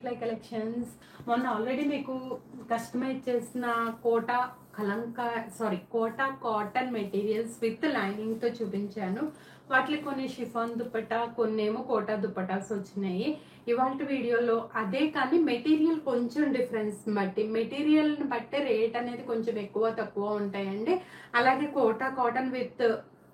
Butterfly collections. మొన్న already మీకు customise చేసిన Kota Kota cotton materials with lining తో చూపించాను. వాటిలో కొన్ని షిఫాన్ దుపట్టా, కొన్ని ఏమో కోటా దుపట్టాస్ వచ్చినాయి. ఇవాళ వీడియోలో అదే, కానీ మెటీరియల్ కొంచెం డిఫరెన్స్ బట్టి, మెటీరియల్ బట్టి రేట్ అనేది కొంచెం ఎక్కువ తక్కువ ఉంటాయండి. అలాగే Kota cotton with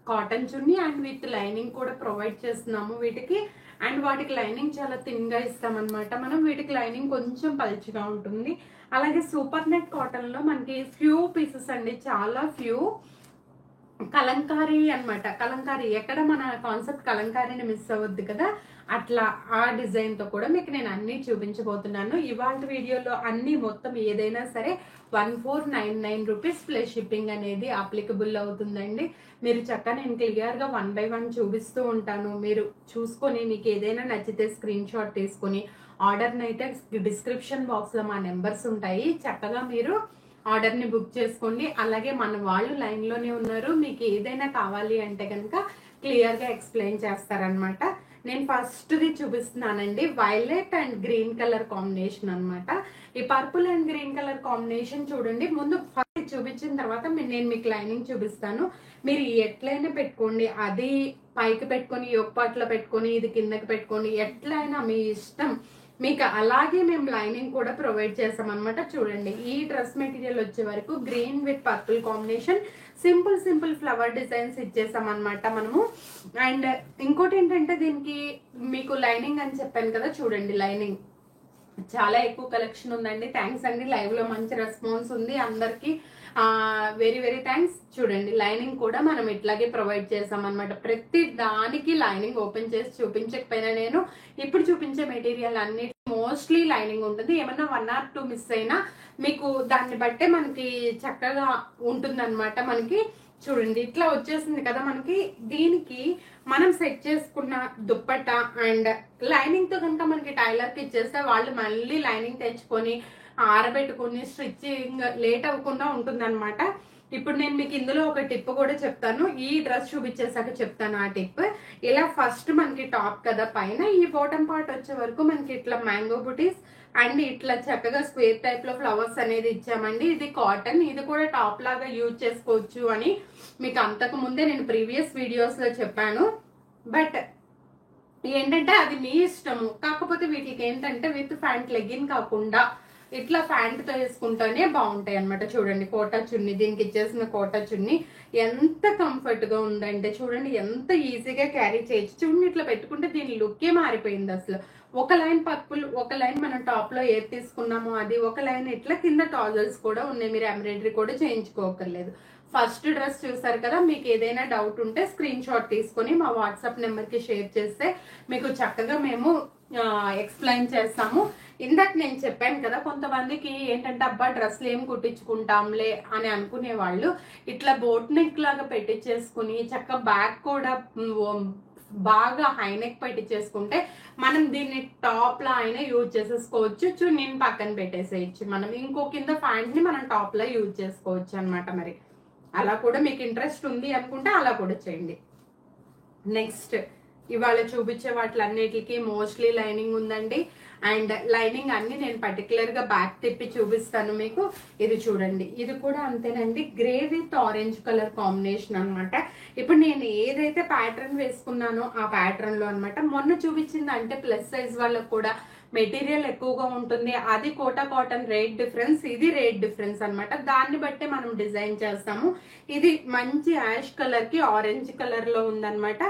cotton chunni and with lining కూడా ప్రొవైడ్ చేస్తున్నాము వీటికి. అండ్ వాటికి లైనింగ్ చాలా థిన్ గా ఇస్తాం అనమాట. మనం వీటికి లైనింగ్ కొంచెం పల్చగా ఉంటుంది. అలాగే సూపర్ నెట్ కాటన్ లో మనకి ఫ్యూ పీసెస్ అండి, చాలా ఫ్యూ. కలంకారీ అన్నమాట. కలంకారీ ఎక్కడ మన కాన్సెప్ట్ కలంకారీని మిస్ అవ్వద్దు కదా, అట్లా ఆ డిజైన్ తో కూడా మీకు నేను అన్ని చూపించబోతున్నాను. ఇవాళ వీడియోలో అన్ని మొత్తం ఏదైనా సరే 1499 రూపీస్ ప్లస్ షిప్పింగ్ అనేది అప్లికబుల్ అవుతుందండి. మీరు చక్కగా నేను క్లియర్ గా 1 by 1 చూపిస్తూ ఉంటాను. మీరు చూసుకొని మీకు ఏదైనా నచ్చితే స్క్రీన్ షాట్ తీసుకొని ఆర్డర్ అయితే డిస్క్రిప్షన్ బాక్స్ లో మా నెంబర్స్ ఉంటాయి, చక్కగా మీరు ఆర్డర్ ని బుక్ చేసుకోండి. అలాగే మన వాళ్ళు లైన్ లోనే ఉన్నారు, మీకు ఏదైనా కావాలి అంటే కనుక క్లియర్ గా ఎక్స్ప్లెయిన్ చేస్తారనమాట. నేను ఫస్ట్ ది చూపిస్తున్నానండి, violet and green colour combination అన్నమాట. ఈ purple and green colour combination చూడండి. ముందు ఫస్ట్ చూపించిన తర్వాత నేను మీకు లైనింగ్ చూపిస్తాను. మీరు ఎట్లయినా పెట్టుకోండి, అది పైకి పెట్టుకొని యొక్కట్లో పెట్టుకొని ఇది కిందకి పెట్టుకొని ఎట్లయినా మీ ఇష్టం. మీకు అలాగే మేము లైనింగ్ కూడా ప్రొవైడ్ చేస్తాం అనమాట. చూడండి, ఈ డ్రెస్ మెటీరియల్ వచ్చే వరకు green with purple combination, simple flower designs ఇచ్చేసాం అనమాట మనము. అండ్ ఇంకోటి ఏంటంటే దీనికి మీకు లైనింగ్ అని చెప్పాను కదా, చూడండి లైనింగ్ చాలా ఎక్కువ కలెక్షన్ ఉందండి. థ్యాంక్స్ అండి, లైవ్ లో మంచి రెస్పాన్స్ ఉంది అందరికి, వెరీ థ్యాంక్స్. చూడండి లైనింగ్ కూడా మనం ఇట్లాగే ప్రొవైడ్ చేసాం అనమాట. ప్రతి దానికి లైనింగ్ ఓపెన్ చేసి చూపించకపోయినా నేను ఇప్పుడు చూపించే మెటీరియల్ అన్ని మోస్ట్లీ లైనింగ్ ఉంటుంది. ఏమన్నా 1 or 2 మిస్ అయినా మీకు దాన్ని బట్టే మనకి చక్కగా ఉంటుంది అనమాట. మనకి చూడండి ఇట్లా వచ్చేసింది కదా మనకి. దీనికి మనం సెట్ చేసుకున్న దుప్పట్టా అండ్ లైనింగ్ తో కనుక మనకి టైలర్ కి ఇచ్చేస్తే వాళ్ళు మళ్ళీ లైనింగ్ తెచ్చుకొని ఆరబెట్టుకుని స్టిచ్చింగ్ లేట్ అవ్వకుండా ఉంటుంది అనమాట. ఇప్పుడు నేను మీకు ఇందులో ఒక టిప్ కూడా చెప్తాను, ఈ డ్రెస్ చూపించేసాక చెప్తాను ఆ టిప్. ఇలా ఫస్ట్ మనకి టాప్ కదా, పైన ఈ బాటమ్ పార్ట్ వచ్చే వరకు మనకి ఇట్లా మ్యాంగో బుటీస్ అండ్ ఇట్లా చక్కగా స్క్వేర్ టైప్ లో ఫ్లవర్స్ అనేది ఇచ్చామండి. ఇది కాటన్, ఇది కూడా టాప్ లాగా యూజ్ చేసుకోవచ్చు అని మీకు అంతకు ముందే నేను ప్రీవియస్ వీడియోస్ లో చెప్పాను. బట్ ఏంటంటే అది మీ ఇష్టము. కాకపోతే వీటికి ఏంటంటే విత్ ప్యాంట్ లెగ్గిన్ కాకుండా ఇట్లా ప్యాంట్ తో వేసుకుంటేనే బాగుంటాయి అనమాట. చూడండి కోటా చున్నీ, దీనికి ఇచ్చేసిన కోటా చున్నీ ఎంత కంఫర్ట్ గా ఉందంటే చూడండి, ఎంత ఈజీగా క్యారీ చేయొచ్చు. చూడండి ఇట్లా పెట్టుకుంటే దీని లుక్కే మారిపోయింది అసలు. ఒక లైన్ పర్పుల్, ఒక లైన్ మనం టాప్ లో ఏది తీసుకున్నామో అది, ఒక లైన్ ఇట్లా కింద టాజల్స్ కూడా ఉన్నాయి, మీరు ఎంబ్రాయిడరీ కూడా చేయించుకోకర్లేదు. ఫస్ట్ డ్రెస్ చూసారు కదా, మీకు ఏదైనా డౌట్ ఉంటే స్క్రీన్ షాట్ తీసుకొని మా వాట్సాప్ నెంబర్ కి షేర్ చేస్తే మీకు చక్కగా మేము ఎక్స్ప్లెయిన్ చేస్తాము. ఇందాక నేను చెప్పాను కదా, కొంతమందికి ఏంటంటే అబ్బా డ్రెస్లు ఏం కుట్టించుకుంటాంలే అని అనుకునే వాళ్ళు ఇట్లా బోట్ నెక్ లాగా పెట్టించేసుకుని చక్కగా బ్యాక్ కూడా బాగా హైనెక్ పెట్టించేసుకుంటే మనం దీన్ని టాప్ లా అయినా యూజ్ చేసేసుకోవచ్చు. నేను పక్కన పెట్టేసేయచ్చు, మనం ఇంకో కింద ప్యాంట్ ని మనం టాప్ లా యూజ్ చేసుకోవచ్చు అనమాట. మరి అలా కూడా మీకు ఇంట్రెస్ట్ ఉంది అనుకుంటే అలా కూడా చేయండి. నెక్స్ట్ ఇవాళ చూపించే వాటిలన్నిటికీ మోస్ట్లీ లైనింగ్ ఉందండి. అండ్ లైనింగ్ అన్ని నేను పర్టికులర్ గా బ్యాక్ తిప్పి చూపిస్తాను మీకు. ఇది చూడండి, ఇది కూడా అంతేనండి, grey with orange colour combination అనమాట. ఇప్పుడు నేను ఏదైతే ప్యాటర్న్ వేసుకున్నానో ఆ ప్యాటర్న్ లో అనమాట. మొన్న చూపించింది అంటే ప్లస్ సైజ్ వాళ్ళకు కూడా మెటీరియల్ ఎక్కువగా ఉంటుంది, అది కోటా కాటన్ రేట్ డిఫరెన్స్, ఇది రేట్ డిఫరెన్స్ అనమాట. దాన్ని బట్టే మనం డిజైన్ చేస్తాము. ఇది మంచి యాష్ కలర్ కి ఆరెంజ్ కలర్ లో ఉందన్నమాట.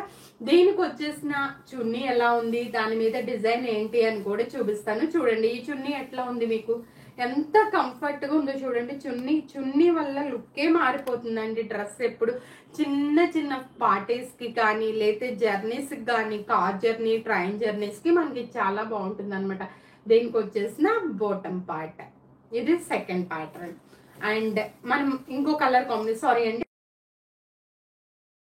దీనికి వచ్చేసిన చున్నీ ఎలా ఉంది, దాని మీద డిజైన్ ఏంటి అని కూడా చూపిస్తాను. చూడండి ఈ చున్నీ ఎట్లా ఉంది, మీకు ఎంత కంఫర్ట్ గా ఉందో చూడండి. చున్నీ వల్ల లుక్కే మారిపోతుందండి డ్రెస్. ఎప్పుడు చిన్న పార్టీస్ కి కానీ లేతే జర్నీస్ కి కానీ, కార్ జర్నీ, ట్రైన్ జర్నీస్ కి మనకి చాలా బాగుంటుంది అనమాట. దీనికి వచ్చేసిన బాటమ్ పార్ట్, ఇది సెకండ్ ప్యాటర్న్. అండ్ మనం ఇంకో కలర్ కాంబినేషన్, సారీ అండి